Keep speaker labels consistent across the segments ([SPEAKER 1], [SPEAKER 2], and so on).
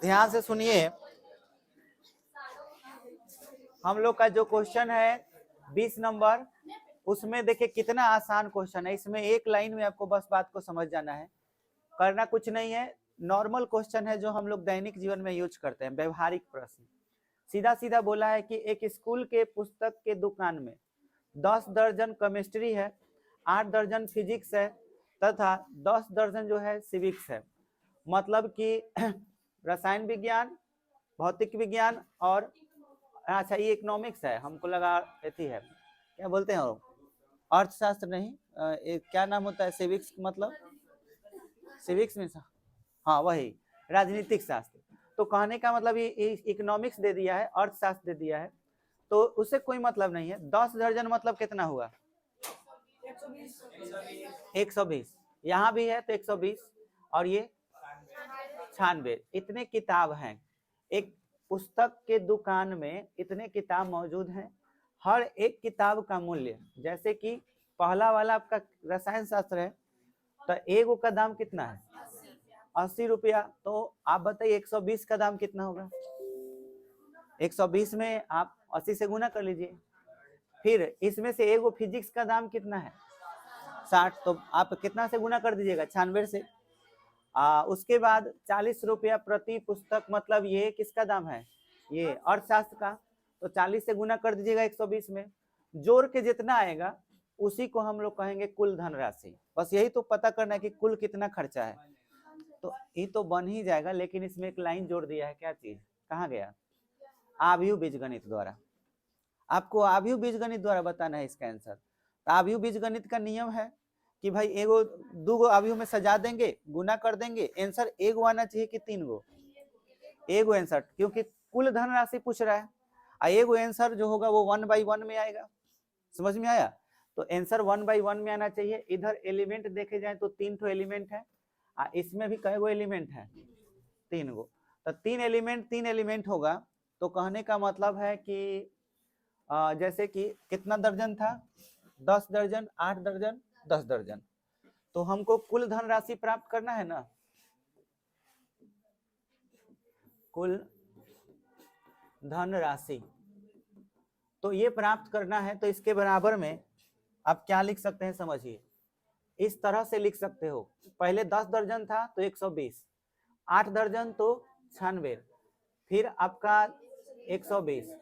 [SPEAKER 1] ध्यान से सुनिए, हम लोग का जो क्वेश्चन है 20 नंबर, उसमें देखिए कितना आसान क्वेश्चन है। इसमें एक लाइन में आपको बस बात को समझ जाना है, करना कुछ नहीं है। नॉर्मल क्वेश्चन है जो हम लोग दैनिक जीवन में यूज करते हैं, व्यवहारिक प्रश्न। सीधा सीधा बोला है कि एक स्कूल के पुस्तक के दुकान में 10 दर्जन केमिस्ट्री है, 8 दर्जन फिजिक्स है तथा 10 दर्जन जो है सिविक्स है। मतलब कि रसायन विज्ञान, भौतिक विज्ञान और अच्छा ये इकोनॉमिक्स है, हमको लगा एथी है, क्या बोलते हैं वो, अर्थशास्त्र नहीं, क्या नाम होता है सिविक्स, मतलब सिविक्स में हाँ वही राजनीतिक शास्त्र। तो कहने का मतलब ये इकोनॉमिक्स दे दिया है, अर्थशास्त्र दे दिया है, तो उससे कोई मतलब नहीं है। 10 दर्जन मतलब कितना हुआ 120, यहाँ भी है तो 120 और ये 96। इतने किताब हैं, एक पुस्तक के दुकान में इतने किताब मौजूद हैं। हर एक किताब का मूल्य, जैसे कि पहला वाला आपका रसायन शास्त्र है तो एगो का दाम कितना है 80 रुपया। तो आप बताइए 120 का दाम कितना होगा। 120 में आप 80 से गुना कर लीजिए। फिर इसमें से एगो फिजिक्स का दाम कितना है 60, तो आप कितना से गुना कर दीजिएगा 96 से। उसके बाद 40 रुपया प्रति पुस्तक, मतलब ये किसका दाम है, ये अर्थशास्त्र का, तो 40 से गुना कर दीजिएगा 120 में। जोड़ के जितना आएगा उसी को हम लोग कहेंगे कुल धनराशि। बस यही तो पता करना है कि कुल कितना खर्चा है, तो ये तो बन ही जाएगा। लेकिन इसमें एक लाइन जोड़ दिया है, क्या चीज, कहाँ गया, आव्यूह बीजगणित द्वारा। आपको आव्यूह बीजगणित द्वारा बताना है इसका आंसर। तो आव्यूह बीजगणित का नियम है कि भाई एगो दूगो आव्यूह में सजा देंगे, गुना कर देंगे, आंसर एगो आना चाहिए कि 3 गो, एगो आंसर, क्योंकि कुल धनराशि पूछ रहा है। एगो आंसर जो होगा वो 1/1 में आएगा। समझ में आया। तो आंसर 1/1 में आना चाहिए। इधर एलिमेंट देखे जाए तो 3 ठो एलिमेंट है, इसमें भी कई गो एलिमेंट है 3 गो। तो 3 एलिमेंट होगा। तो कहने का मतलब है कि जैसे कि कितना दर्जन था 10 दर्जन, 8 दर्जन, 10 दर्जन। तो हमको कुल धनराशि प्राप्त करना है ना, कुल धनराशि तो ये प्राप्त करना है। तो इसके बराबर में आप क्या लिख सकते हैं, समझिए, इस तरह से लिख सकते हो। पहले 10 दर्जन था तो 120, 8 दर्जन तो 96, फिर आपका 120।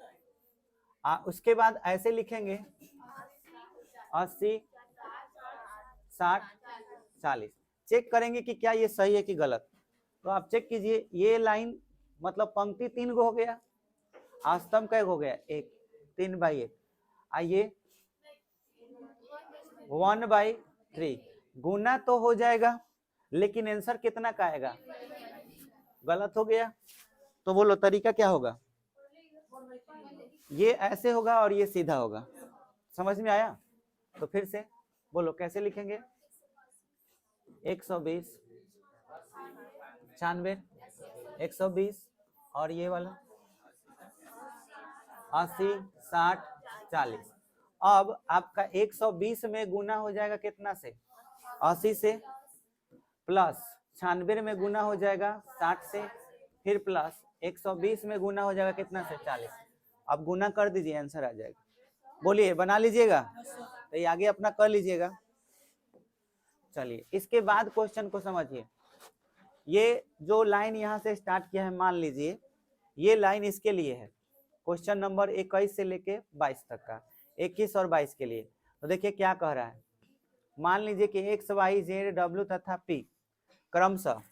[SPEAKER 1] उसके बाद ऐसे लिखेंगे 80, 60, 40। चेक करेंगे कि क्या ये सही है कि गलत। तो आप चेक कीजिए, ये लाइन मतलब पंक्ति 3 गो हो गया, स्तंभ कै हो गया 1, 3/1। आइए 1/3 गुना तो हो जाएगा, लेकिन आंसर कितना का आएगा, गलत हो गया। तो बोलो तरीका क्या होगा, ये ऐसे होगा और ये सीधा होगा। समझ में आया। तो फिर से बोलो कैसे लिखेंगे, 120, 96, 120 और ये वाला 80, 60, 40। अब आपका 120 में गुना हो जाएगा कितना से, 80 से, प्लस 96 में गुना हो जाएगा 60 से, फिर प्लस 120 में गुना हो जाएगा कितना से, 40। अब गुना कर दीजिए, आंसर आ जाएगा। बोलिए, बना लीजिएगा, तो ये आगे अपना कर लीजिएगा। चलिए इसके बाद क्वेश्चन को समझिए। ये जो लाइन यहाँ से स्टार्ट किया है, मान लीजिए ये लाइन इसके लिए है, क्वेश्चन नंबर 21 से लेके 22 तक का, 21 और 22 के लिए। तो देखिए क्या कह रहा है। मान लीजिए कि एक्स वाई जेड डब्ल्यू तथा पी क्रमशः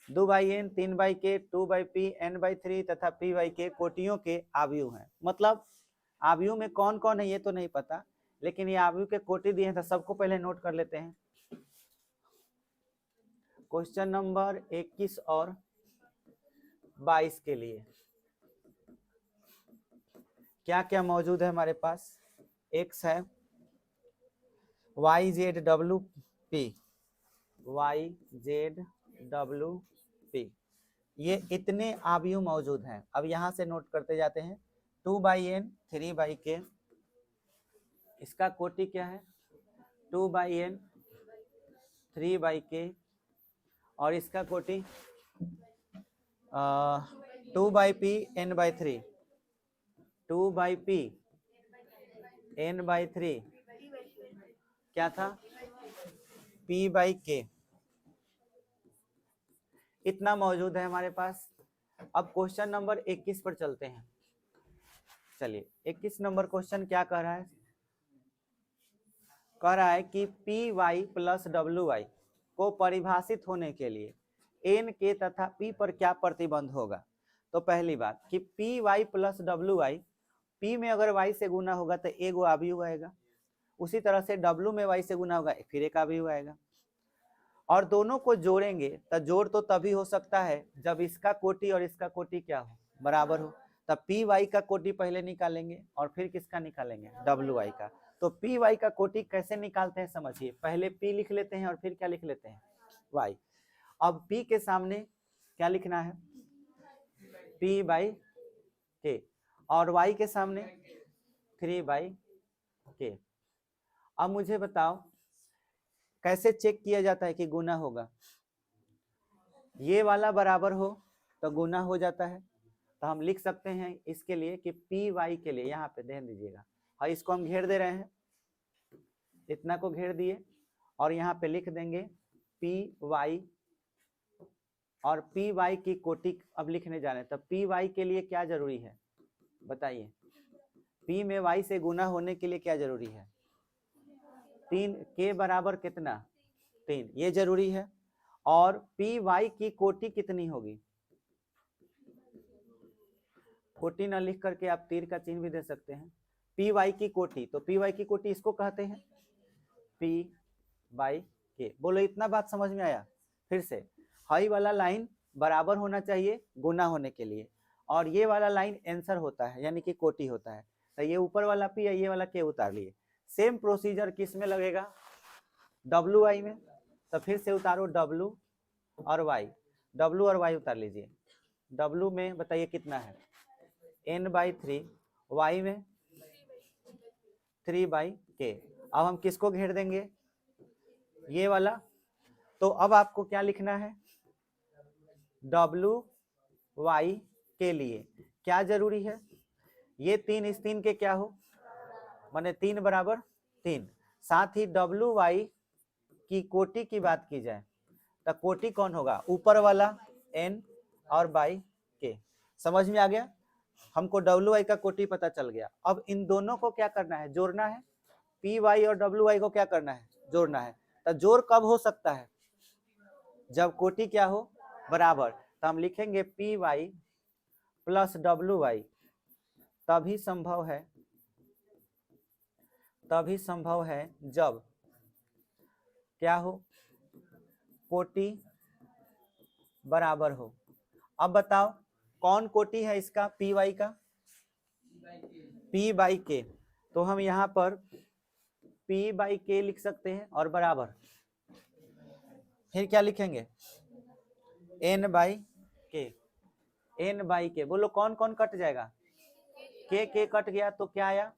[SPEAKER 1] 2/n, 3/k, 2/p, n/3 तथा p/k कोटियों के आव्यूह हैं। मतलब आव्यूह में कौन कौन है ये तो नहीं पता, लेकिन ये आव्यूह के कोटि दिए हैं, तो सबको पहले नोट कर लेते हैं। क्वेश्चन नंबर 21 और 22 के लिए क्या क्या मौजूद है हमारे पास। एक्स है, Y Z W P, Y Z W P, ये इतने आव्यूह मौजूद हैं। अब यहां से नोट करते जाते हैं। 2/n, 3/k, इसका कोटि क्या है 2/n, 3/k, और इसका कोटि 2/p n/3 2/p n/3 क्या था p/k इतना मौजूद है हमारे पास। अब क्वेश्चन नंबर 21 पर चलते हैं। चलिए 21 नंबर क्वेश्चन क्या कह रहा है? कह रहा है कि P Y plus W Y को परिभाषित होने के लिए एन के तथा पी पर क्या प्रतिबंध होगा। तो पहली बात कि P Y plus W Y, P में अगर वाई से गुना होगा तो एक अवयव आएगा, उसी तरह से डब्ल्यू में वाई से गुना होगा फिर एक अवयव आएगा, और दोनों को जोड़ेंगे तो जोड़ तो तभी हो सकता है जब इसका कोटि और इसका कोटि क्या हो, बराबर हो। तब पी वाई का कोटि पहले निकालेंगे और फिर किसका निकालेंगे, डब्ल्यू वाई का। तो पी वाई का कोटि कैसे निकालते हैं समझिए, पहले पी लिख लेते हैं और फिर क्या लिख लेते हैं, वाई। अब पी के सामने क्या लिखना है, पी बाई के, और वाई के सामने 3/k। अब मुझे बताओ कैसे चेक किया जाता है कि गुना होगा। ये वाला बराबर हो तो गुना हो जाता है, तो हम लिख सकते हैं इसके लिए कि पी वाई के लिए, यहाँ पे ध्यान दीजिएगा, और इसको हम घेर दे रहे हैं, इतना को घेर दिए और यहाँ पे लिख देंगे पी वाई, और पी वाई की कोटि अब लिखने जा रहे हैं। तब पी वाई के लिए क्या जरूरी है बताइए, पी में वाई से गुना होने के लिए क्या जरूरी है, 3 के बराबर कितना 3, ये जरूरी है। और पी वाई की कोटि कितनी होगी, कोटि न लिख करके आप तीर का चिन्ह भी दे सकते हैं, पी वाई की कोटि, तो पी वाई की कोटि इसको कहते हैं पी बाई के। बोलो इतना बात समझ में आया। फिर से हाई वाला लाइन बराबर होना चाहिए गुना होने के लिए, और ये वाला लाइन आंसर होता है यानी कि कोटि होता है। तो ये ऊपर वाला पी है, ये वाला के उतार लिए। सेम प्रोसीजर किस में लगेगा, डब्ल्यू वाई में। तो फिर से उतारो डब्ल्यू और वाई, डब्ल्यू और वाई उतार लीजिए। डब्ल्यू में बताइए कितना है n/3, वाई में 3/k। अब हम किसको घेर देंगे, ये वाला। तो अब आपको क्या लिखना है, डब्ल्यू वाई के लिए क्या जरूरी है, ये 3 इस 3 के क्या हो, माने 3 बराबर 3। साथ ही डब्ल्यू वाई की कोटि की बात की जाए तो कोटि कौन होगा, ऊपर वाला n और बाई के। समझ में आ गया, हमको डब्ल्यू वाई का कोटि पता चल गया। अब इन दोनों को क्या करना है, जोड़ना है। पी वाई और डब्ल्यू वाई को क्या करना है, जोड़ना है। तो जोड़ कब हो सकता है, जब कोटि क्या हो, बराबर। तो हम लिखेंगे P Y plus W Y तभी संभव है जब क्या हो, कोटि बराबर हो। अब बताओ कौन कोटि है इसका, पी वाई का, p/k। तो हम यहाँ पर p/k लिख सकते हैं और बराबर, फिर क्या लिखेंगे n/k। n/k बोलो कौन कौन कट जाएगा, k कट गया तो क्या आया,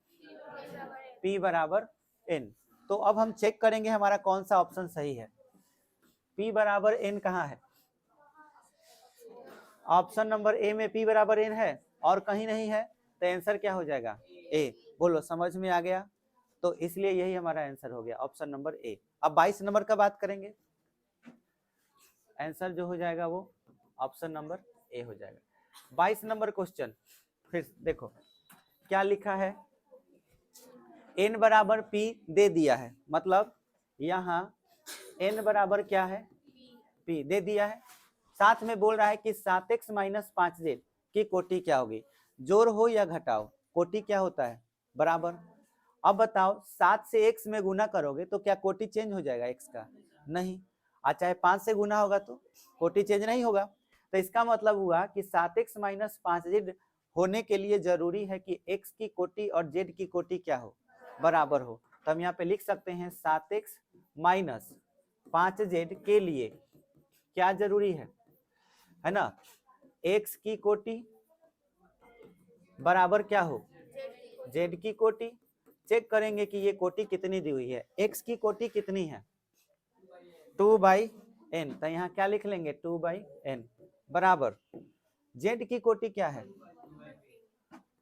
[SPEAKER 1] p बराबर n। तो अब हम चेक करेंगे हमारा कौन सा ऑप्शन सही है। p बराबर n कहाँ है, ऑप्शन नंबर ए में p बराबर n है और कहीं नहीं है, तो आंसर क्या हो जाएगा, ए। बोलो समझ में आ गया, तो इसलिए यही हमारा आंसर हो गया ऑप्शन नंबर ए। अब 22 नंबर का बात करेंगे, आंसर जो हो जाएगा वो ऑप्शन नंबर ए हो जाएगा। 22 नंबर क्वेश्चन फिर देखो क्या लिखा है, n बराबर p दे दिया है, मतलब यहाँ n बराबर क्या है, p दे दिया है। साथ में बोल रहा है कि 7x - 5z की कोटि क्या होगी, जोड़ हो या घटाओ, कोटि क्या होता है, बराबर। अब बताओ 7 से x में गुना करोगे तो क्या कोटि चेंज हो जाएगा x का, नहीं। और चाहे 5 से गुना होगा तो कोटि चेंज नहीं होगा। तो इसका मतलब हुआ कि 7x - 5z होने के लिए जरूरी है कि x की कोटि और z की कोटि क्या हो, बराबर हो। तो हम यहाँ पे लिख सकते हैं 7x - 5z के लिए क्या जरूरी है ना, x की कोटि बराबर क्या हो, z की कोटि। चेक करेंगे कि ये कोटि कितनी दी हुई है, x की कोटि कितनी है 2/n। तो यहाँ क्या लिख लेंगे 2/n बराबर जेड की कोटि क्या है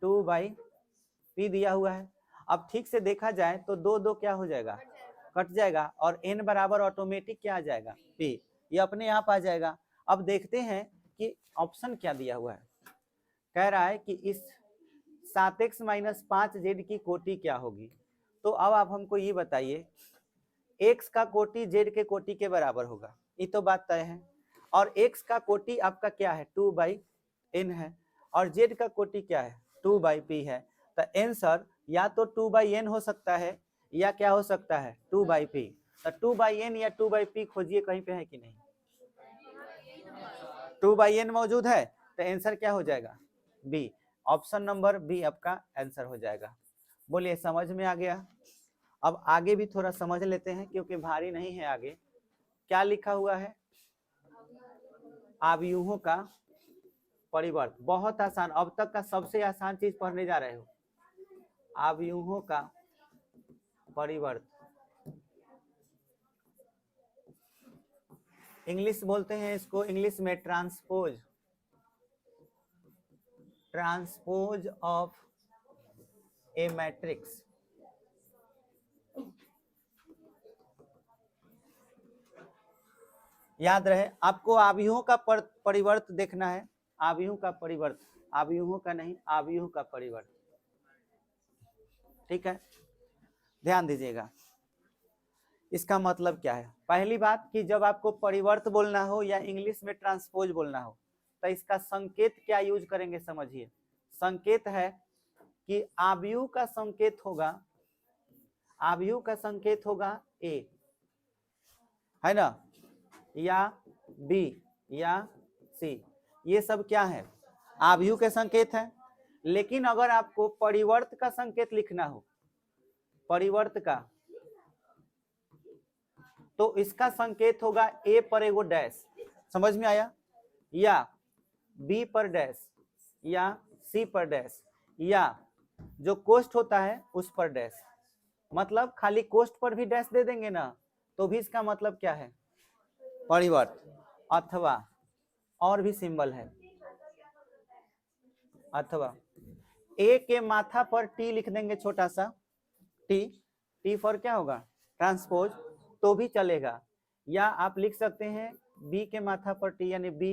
[SPEAKER 1] 2/p दिया हुआ है। अब ठीक से देखा जाए तो 2 क्या हो जाएगा, कट जाएगा, और n बराबर ऑटोमेटिक क्या आ जाएगा p, ये अपने आप आ जाएगा। अब देखते हैं कि ऑप्शन क्या दिया हुआ है। कह रहा है कि इस 7x - 5z की कोटि क्या होगी। तो अब आप हमको ये बताइए, x का कोटि z के कोटि के बराबर होगा, ये तो बात तय है। और x का कोटि आपका क्या है 2/n है, और z का कोटि क्या है 2/p है। तो आंसर या तो 2/n हो सकता है या क्या हो सकता है 2/p। तो 2/n या 2/p खोजिए, कहीं पे है कि नहीं, 2/n मौजूद है, तो आंसर क्या हो जाएगा बी। ऑप्शन नंबर बी आपका आंसर हो जाएगा। बोलिए समझ में आ गया। अब आगे भी थोड़ा समझ लेते हैं क्योंकि भारी नहीं है। आगे क्या लिखा हुआ है, आव्यूहों का परिवर्त, बहुत आसान, अब तक का सबसे आसान चीज पढ़ने जा रहे हो, आव्यूहों का परिवर्त। इंग्लिश बोलते हैं इसको, इंग्लिश में transpose, transpose of A matrix. याद रहे आपको आव्यूहों का परिवर्त देखना है, आव्यूह का परिवर्त, आव्यूहों का नहीं, आव्यूह का परिवर्त। ठीक है, ध्यान दीजिएगा। इसका मतलब क्या है, पहली बात कि जब आपको परिवर्त बोलना हो या इंग्लिश में ट्रांसपोज बोलना हो तो इसका संकेत क्या यूज करेंगे, समझिए। संकेत है कि आव्यूह का संकेत होगा, आव्यूह का संकेत होगा ए, है ना, या बी या सी, ये सब क्या है आव्यूह के संकेत है। लेकिन अगर आपको परिवर्त का संकेत लिखना हो, परिवर्त का, तो इसका संकेत होगा ए पर एगो डैश, समझ में आया, या बी पर डैश, या सी पर डैश, या जो कोष्ठ होता है उस पर डैश। मतलब खाली कोष्ठ पर भी डैश दे देंगे ना तो भी इसका मतलब क्या है परिवर्त। अथवा और भी सिंबल है, अथवा ए के माथा पर टी लिख देंगे, छोटा सा टी, टी फॉर क्या होगा ट्रांसपोज, तो भी चलेगा। या आप लिख सकते हैं बी के माथा पर टी यानी बी,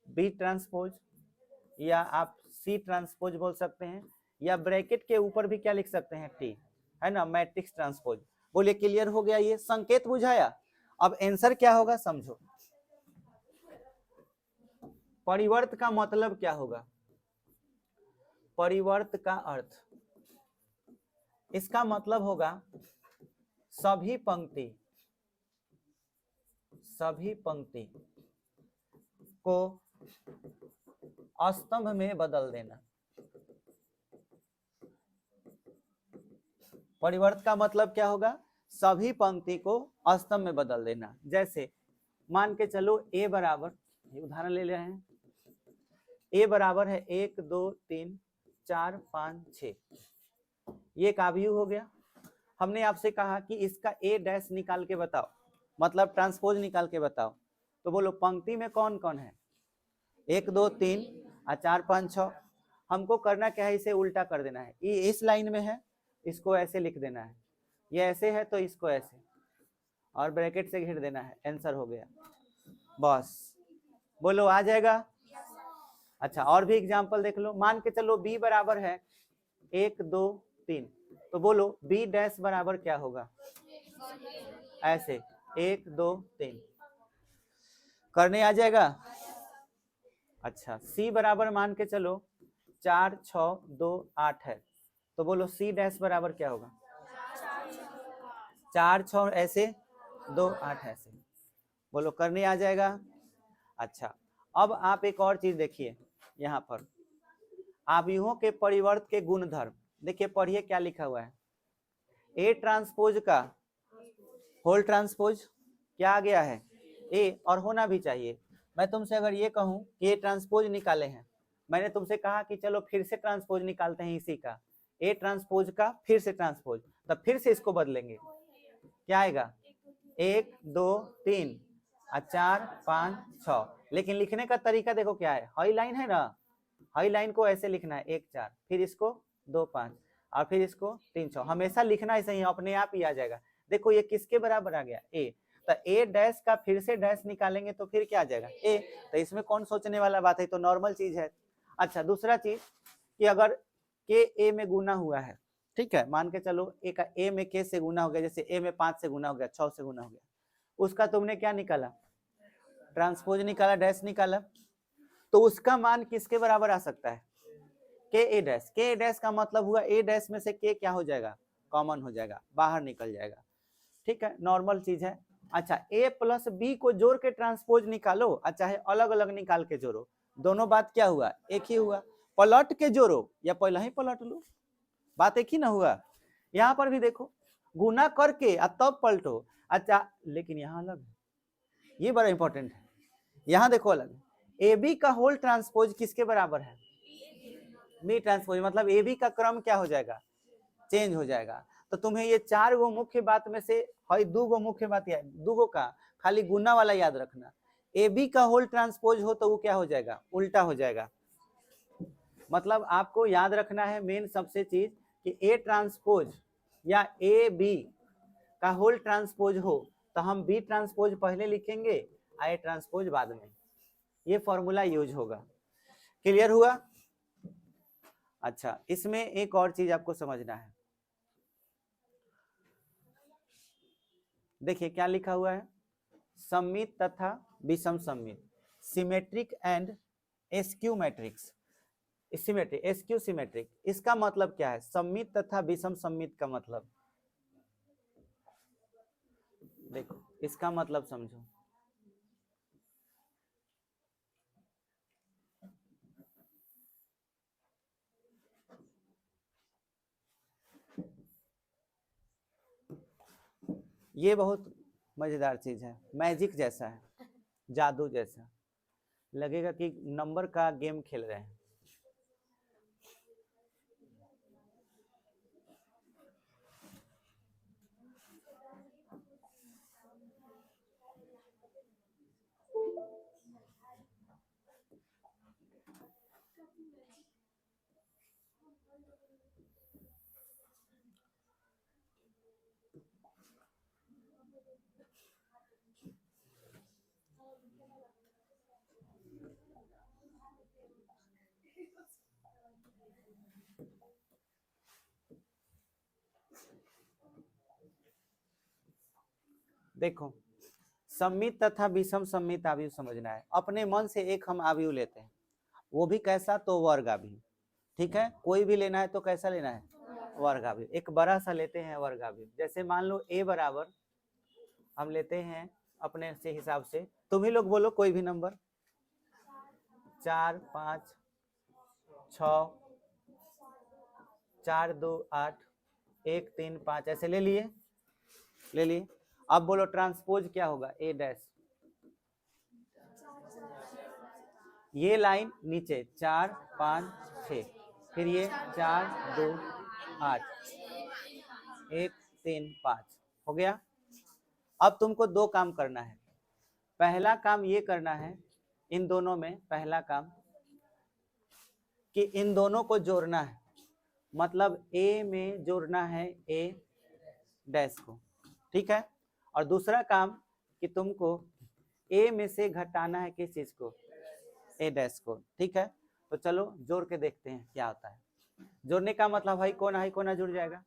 [SPEAKER 1] बी ट्रांसपोज, या आप सी ट्रांसपोज बोल सकते हैं, या ब्रैकेट के ऊपर भी क्या लिख सकते हैं टी, है ना, मैट्रिक्स ट्रांसपोज। बोलिए क्लियर हो गया, ये संकेत बुझाया। अब आंसर क्या होगा समझो, परिवर्त का मतलब क्या होगा, परिवर्त का अर्थ, इसका मतलब होगा सभी पंक्ति, सभी पंक्ति को स्तंभ में बदल देना। परिवर्त का मतलब क्या होगा, सभी पंक्ति को स्तंभ में बदल देना। जैसे मान के चलो ए बराबर, उदाहरण ले रहे हैं, ए बराबर है 1 2 3 4 5 6, ये एक आव्यूह हो गया। हमने आपसे कहा कि इसका ए डैश निकाल के बताओ, मतलब ट्रांसपोज निकाल के बताओ। तो बोलो पंक्ति में कौन कौन है, 1 2 3 और 4 5 6। हमको करना क्या है, इसे उल्टा कर देना है, ये इस लाइन में है इसको ऐसे लिख देना है, ये ऐसे है तो इसको ऐसे, और ब्रैकेट से घेर देना है, आंसर हो गया बस। बोलो आ जाएगा। अच्छा और भी एग्जांपल देख लो, मान के चलो बी बराबर है 1 2 3, तो बोलो बी डैश बराबर क्या होगा, ऐसे 1 2 3 करने आ जाएगा। अच्छा सी बराबर मान के चलो 4 6 2 8 है, तो बोलो सी डैश बराबर क्या होगा, 4 6 ऐसे 2 8 ऐसे, बोलो करने आ जाएगा। अच्छा अब आप एक और चीज देखिए, यहाँ पर आव्यूहों के परिवर्त के गुणधर्म देखिए, पढ़िए क्या लिखा हुआ है, ए ट्रांसपोज का होल ट्रांसपोज क्या आ गया है ए, और होना भी चाहिए। मैं तुमसे अगर ये कहूं कि ए ट्रांसपोज निकाले हैं, मैंने तुमसे कहा कि चलो फिर से ट्रांसपोज निकालते हैं इसी का, ए ट्रांसपोज का फिर से ट्रांसपोज, तब फिर से इसको बदलेंगे, क्या आएगा 1 2 3 और 4 5 6, लेकिन लिखने का तरीका देखो क्या है, हाई लाइन है ना, हाई लाइन को ऐसे लिखना है 1 4, फिर इसको 2 5 और फिर इसको 3 6, हमेशा लिखना ऐसे ही, अपने आप ही आ जाएगा। देखो ये किसके बराबर आ गया, ए, तो ए डैश का फिर से डैश निकालेंगे तो फिर क्या आ जाएगा, ए, तो इसमें कौन सोचने वाला बात है, तो नॉर्मल चीज है। अच्छा दूसरा चीज कि अगर के ए में गुना हुआ है, ठीक है, मान के चलो ए का ए में के से गुना हो गया, जैसे ए में 5 से गुना हो गया, 6 से गुना हो गया, उसका तुमने क्या निकाला, ट्रांसपोज निकाला, डैश निकाला, तो उसका मान किसके बराबर आ सकता है, के ए डैश। के ए डैश का मतलब हुआ ए डैश में से के क्या हो जाएगा, कॉमन हो जाएगा, बाहर निकल जाएगा, ठीक है, नॉर्मल चीज है। अच्छा ए प्लस बी को जोड़ के ट्रांसपोज निकालो, चाहे अलग अलग निकाल के जोड़ो, दोनों बात क्या हुआ, एक ही हुआ। पलट के जोड़ो या पहले ही पलट लो, बात एक ही ना हुआ। यहाँ पर भी देखो गुना करके तब पलटो, अच्छा लेकिन यहाँ अलग है, ये बड़ा इंपॉर्टेंट है। यहाँ देखो अलग, ए बी का होल ट्रांसपोज किसके बराबर है, बी ट्रांसपोज, मतलब ए बी का क्रम क्या हो जाएगा, चेंज हो जाएगा। तो तुम्हें ये 4 गो मुख्य बात में से 2 गो मुख्य बात, 2 गो का खाली गुना वाला याद रखना, ए बी का होल ट्रांसपोज हो तो वो क्या हो जाएगा, उल्टा हो जाएगा। मतलब आपको याद रखना है मेन सबसे चीज कि ए ट्रांसपोज या ए बी का होल ट्रांसपोज हो तो हम बी ट्रांसपोज पहले लिखेंगे, ए ट्रांसपोज बाद में, ये फॉर्मूला यूज होगा। क्लियर हुआ। अच्छा इसमें एक और चीज आपको समझना है, देखिए क्या लिखा हुआ है, सममित तथा विषम सममित, symmetric and askew matrix, symmetric askew symmetric, इसका मतलब क्या है, सममित तथा विषम सममित का मतलब, देखो इसका मतलब समझो। ये बहुत मजेदार चीज है, मैजिक जैसा है, जादू जैसा लगेगा कि नंबर का गेम खेल रहे हैं। देखो सममित तथा विषम सममित आव्यूह समझना है, अपने मन से एक हम आव्यूह लेते हैं, वो भी कैसा, तो वर्ग आव्यूह, ठीक है, कोई भी लेना है तो कैसा लेना है, वर्ग आव्यूह। एक बड़ा सा लेते हैं वर्ग आव्यूह, जैसे मान लो ए बराबर हम लेते हैं अपने से हिसाब से, तुम ही लोग बोलो कोई भी नंबर, 4 5 6 4 2 8 1 3 5 ऐसे ले लिए, ले लिए। अब बोलो ट्रांसपोज क्या होगा, ए डैश, ये लाइन नीचे 4 5 6, फिर ये 4 2 8 1 3 5 हो गया। अब तुमको 2 काम करना है, पहला काम ये करना है, इन दोनों में पहला काम कि इन दोनों को जोड़ना है, मतलब ए में जोड़ना है ए डैश को, ठीक है, और दूसरा काम कि तुमको ए में से घटाना है किस चीज को, ए डैश को, ठीक है। तो चलो जोड़ के देखते हैं क्या होता है। जोड़ने का मतलब भाई कोना जुड़ जाएगा,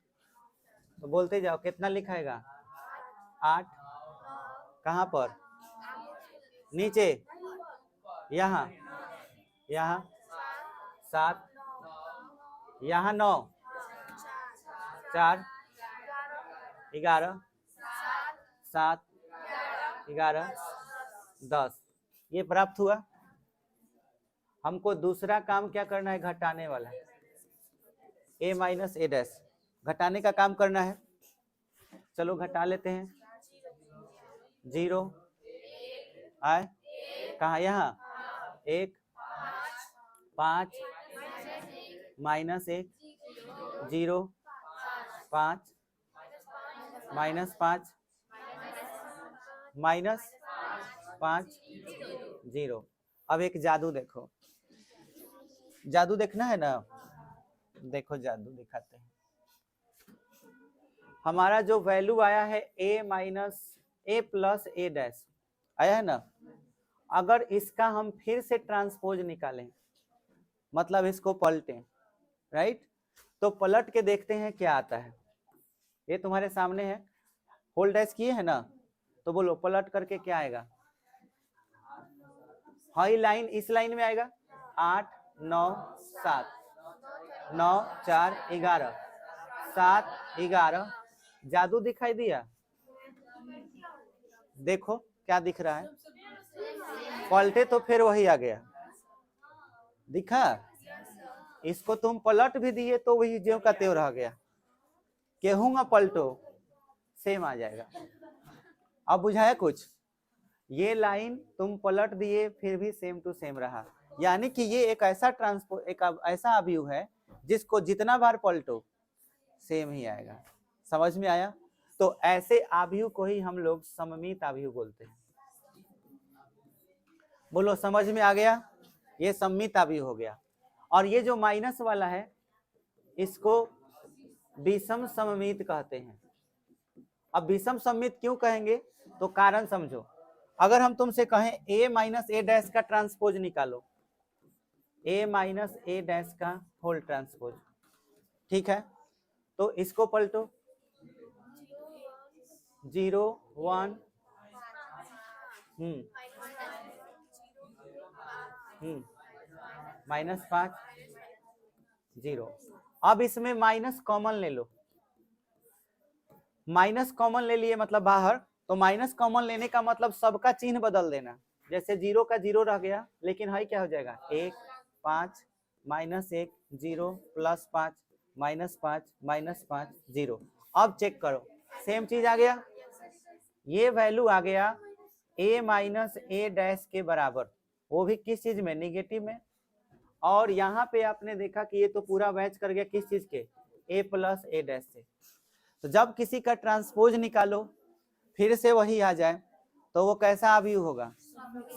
[SPEAKER 1] तो बोलते जाओ कितना लिखाएगा, 8, कहाँ पर, नीचे, यहाँ, यहाँ 7, यहाँ 9, 4 11 7 11 10, ये प्राप्त हुआ। हमको दूसरा काम क्या करना है, घटाने वाला, ए माइनस ए डैश, घटाने का काम करना है। चलो घटा लेते हैं, 0 आए कहा, यहाँ 1 5 माइनस 1 0 5 माइनस 5 माइनस 5 0। अब एक जादू देखो, जादू देखना है ना, देखो जादू दिखाते हैं। हमारा जो वैल्यू आया है a minus A plus A dash आया है ना, अगर इसका हम फिर से ट्रांसपोज निकालें, मतलब इसको पलटें, राइट, तो पलट के देखते हैं क्या आता है। ये तुम्हारे सामने है, होल्ड डैश किए है ना, तो बोलो पलट करके क्या आएगा। हाई लाइन इस लाइन में आएगा 8 9 7 9 4 11 7 11। जादू दिखाई दिया, देखो क्या दिख रहा है, पलटे तो फिर वही आ गया, दिखा। इसको तुम पलट भी दिए तो वही ज्यों का त्यों रह गया, कहूंगा पलटो सेम आ जाएगा। अब बुझाया कुछ, ये लाइन तुम पलट दिए फिर भी सेम टू सेम रहा, यानी कि ये एक ऐसा एक ऐसा अवयव है जिसको जितना बार पलटो सेम ही आएगा। समझ में आया? तो ऐसे अवयव को ही हम लोग सममित अवयव बोलते हैं। बोलो समझ में आ गया? ये सममित अवयव हो गया। और ये जो माइनस वाला है इसको विषम सममित कहते हैं। अब विषम सममित क्यों कहेंगे, तो कारण समझो। अगर हम तुमसे कहें a माइनस ए डैश का ट्रांसपोज निकालो, a माइनस ए डैश का होल ट्रांसपोज, ठीक है, तो इसको पलटो 0 1 -5 0। अब इसमें माइनस कॉमन ले लो, माइनस कॉमन ले लिए मतलब बाहर, तो माइनस कॉमन लेने का मतलब सबका चिन्ह बदल देना। जैसे 0 का 0 रह गया, लेकिन हाई क्या हो जाएगा 1 5 -1 0 +5 -5 -5 0। अब चेक करो सेम चीज आ गया, ये वैल्यू आ गया a माइनस ए डैश के बराबर, वो भी किस चीज में, निगेटिव में। और यहाँ पे आपने देखा कि ये तो पूरा मैच कर गया किस चीज के, a प्लस ए डैश से। तो जब किसी का ट्रांसपोज निकालो फिर से वही आ जाए तो वो कैसा अवयव होगा,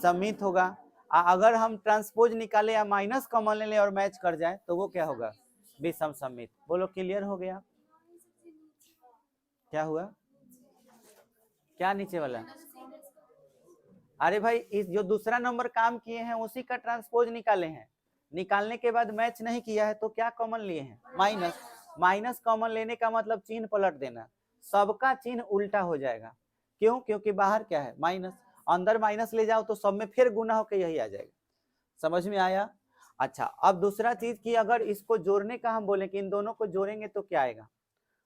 [SPEAKER 1] सममित होगा। अगर हम ट्रांसपोज निकाले या माइनस कॉमन ले लें और मैच कर जाए तो वो क्या होगा, विषम सममित। बोलो क्लियर हो गया? क्या हुआ, क्या नीचे वाला? अरे भाई इस जो दूसरा नंबर काम किए हैं उसी का ट्रांसपोज निकाले हैं, निकालने के बाद मैच नहीं किया है तो क्या कॉमन लिए हैं, माइनस। माइनस कॉमन लेने का मतलब चिन्ह पलट देना, सबका चिन्ह उल्टा हो जाएगा। क्यों? क्योंकि बाहर क्या है माइनस, अंदर माइनस ले जाओ तो सब में फिर गुना होकर यही आ जाएगा। समझ में आया? अच्छा, अब दूसरा चीज की अगर इसको जोड़ने का हम बोले कि इन दोनों को जोड़ेंगे तो क्या आएगा,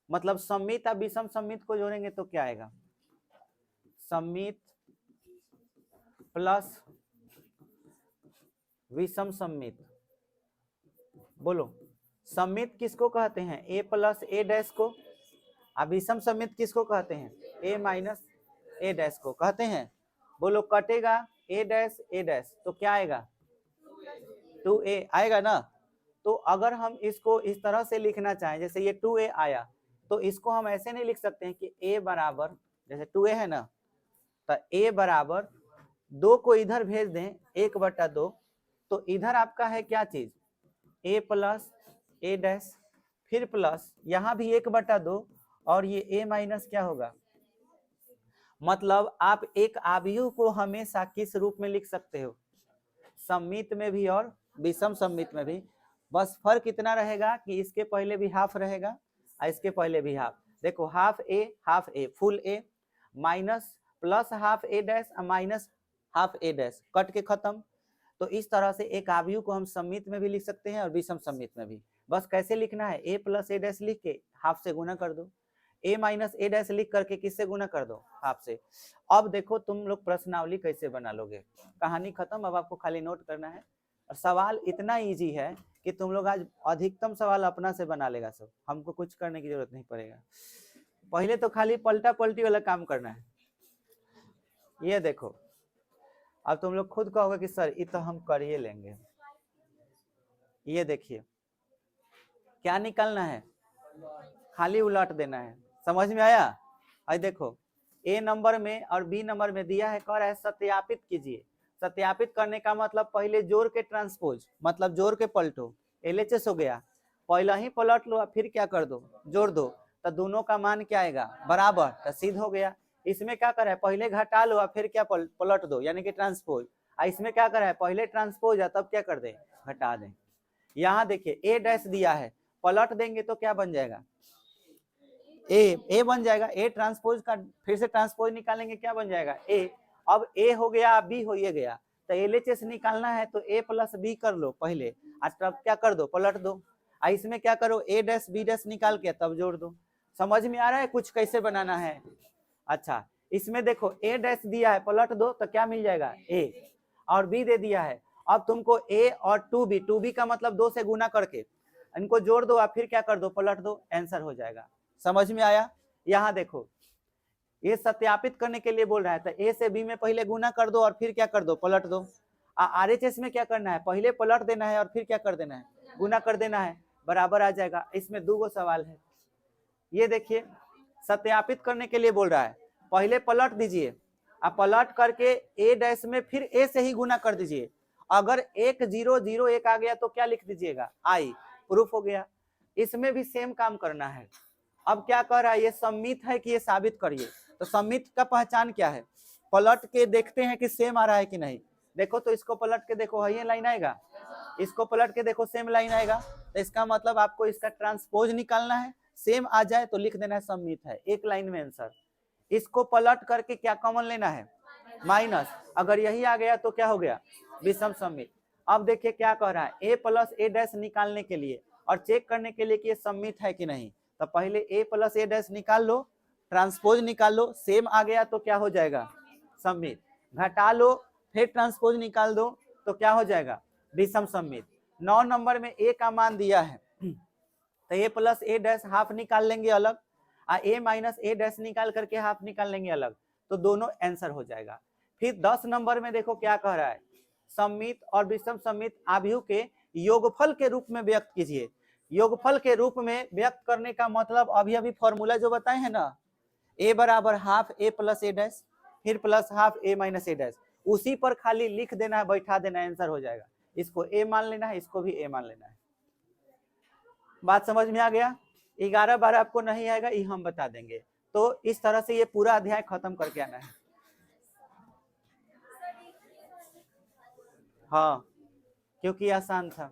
[SPEAKER 1] मतलब सममित और विषम सममित को जोड़ेंगे तो क्या आएगा, सममित प्लस विषम सममित। बोलो सममित किसको कहते हैं, a प्लस ए डैश को, और विषम सममित किसको कहते हैं, a माइनस ए डैश को कहते हैं। बोलो कटेगा a डैश तो क्या आएगा, 2a आएगा ना। तो अगर हम इसको इस तरह से लिखना चाहें, जैसे ये 2a आया, तो इसको हम ऐसे नहीं लिख सकते हैं कि a बराबर, जैसे 2a है ना, तो a बराबर 2 को इधर भेज दें 1/2, तो इधर आपका है क्या चीज, a प्लस ए डैश, फिर प्लस यहाँ भी 1/2 और ये a माइनस क्या होगा। मतलब आप एक अवयव को हमेशा किस रूप में लिख सकते हो, सममित में भी और विषम सममित में भी। बस फर्क इतना रहेगा कि इसके पहले भी हाफ रहेगा और इसके पहले भी हाफ। देखो half a full A, minus plus half A dash minus half A dash, cut के खत्म। तो इस तरह से एक अवयव को हम सममित में भी लिख सकते हैं और विषम सममित में भी। बस कैसे लिखना है, a प्लस ए डैश लिख के हाफ से गुना कर दो, a माइनस ए डैश लिख करके किससे गुना कर दो, हाफ से। अब देखो तुम लोग प्रश्नावली कैसे बना लोगे, कहानी खत्म। अब आपको खाली नोट करना है, और सवाल इतना इजी है कि तुम लोग आज अधिकतम सवाल अपना से बना लेगा सब, हमको कुछ करने की जरूरत नहीं पड़ेगा। पहले तो खाली पलटा पलटी वाला काम करना है। ये देखो अब तुम लोग खुद कहोगे कि सर ये तो हम कर ही लेंगे। ये देखिए क्या निकालना है, खाली उलट देना है। समझ में आया? आई देखो ए नंबर में और बी नंबर में दिया है, कह रहा है सत्यापित कीजिए सत्यापित करने का मतलब पहले जोड़ के ट्रांसपोज, मतलब जोड़ के पलटो। LHS हो गया, पहले ही पलट लो फिर क्या कर दो, जोड़ दो, तो दोनों का मान क्या आएगा, बराबर, तो सिद्ध हो गया। इसमें क्या करा है, पहले घटा लो फिर क्या पलट दो, यानी कि ट्रांसपोज। इसमें क्या करा है, पहले ट्रांसपोज है तब क्या कर दे, घटा दें। यहाँ देखिए ए डैश दिया है, पलट देंगे तो क्या बन जाएगा, ए बन जाएगा। ए ट्रांसपोज का फिर से ट्रांसपोज निकालेंगे, क्या बन जाएगा, ए। अब ए हो गया, बी हो गया, तो LHS निकालना है तो ए प्लस बी कर लो पहले, तब क्या कर दो, पलट दो। इसमें क्या करो, ए डैश बी डैश निकाल के तब जोड़ दो। समझ में आ रहा है कुछ कैसे बनाना है। अच्छा, इसमें देखो ए डैश दिया है, पलट दो तो क्या मिल जाएगा, ए, और बी दे दिया है। अब तुमको ए और 2b का मतलब 2 से गुना करके इनको जोड़ दो, फिर क्या कर दो, पलट दो, आंसर हो जाएगा। समझ में आया। यहाँ देखो ये सत्यापित करने के लिए बोल रहा है, तो ए से बी में पहले गुना कर दो और फिर क्या कर दो, पलट दो। RHS में क्या करना है, पहले पलट देना है और फिर क्या कर देना है, गुना कर देना है, बराबर आ जाएगा। इसमें 2 सवाल है। ये देखिए सत्यापित करने के लिए बोल रहा है, पहले पलट दीजिए, आप पलट करके ए डैश में फिर ए से ही गुना कर दीजिए। अगर 1 0 0 1 आ गया तो क्या लिख दीजिएगा, आई, प्रूफ हो गया। इसमें भी सेम काम करना है। अब क्या कह रहा है, ये सम्मित है कि ये साबित करिए। तो सम्मित का पहचान क्या है, पलट के देखते हैं कि सेम आ रहा है कि नहीं। देखो तो इसको पलट के देखो, ये लाइन आएगा, इसको पलट के देखो सेम लाइन आएगा, तो इसका मतलब आपको इसका ट्रांसपोज निकालना है, सेम आ जाए तो लिख देना है सम्मित है, एक लाइन में आंसर। इसको पलट करके क्या कॉमन लेना है, माइनस, अगर यही आ गया तो क्या हो गया, विषम सम्मित। अब देखिए क्या कह रहा है, ए प्लस ए डैश निकालने के लिए और चेक करने के लिए कि ये सम्मित है कि नहीं, तो पहले ए प्लस ए डैश निकाल लो, ट्रांसपोज निकाल लो, सेम आ गया तो क्या हो जाएगा, सम्मित। घटा लो फिर ट्रांसपोज निकाल दो तो क्या हो जाएगा, विषम सम्मित। 9 नंबर में ए का मान दिया है, तो ए प्लस ए डैश हाफ निकाल लेंगे अलग, ए माइनस ए डैश निकाल करके हाफ निकाल लेंगे अलग, तो दोनों आंसर हो जाएगा। फिर 10 नंबर में देखो क्या कह रहा है, सम्मित और विषम सम्मित आव्यूह के योगफल के रूप में व्यक्त कीजिए। योगफल के रूप में व्यक्त करने का मतलब अभी फॉर्मूला जो बताए हैं ना, ए बराबर हाफ ए प्लस ए डैश फिर प्लस हाफ ए माइनस ए डैश, उसी पर खाली लिख देना है, बैठा देना है, आंसर हो जाएगा। इसको ए मान लेना है, इसको भी ए मान लेना है। बात समझ में आ गया। 11 12 आपको नहीं आएगा, ये हम बता देंगे। तो इस तरह से ये पूरा अध्याय खत्म करके आना है। हाँ, क्योंकि आसान था।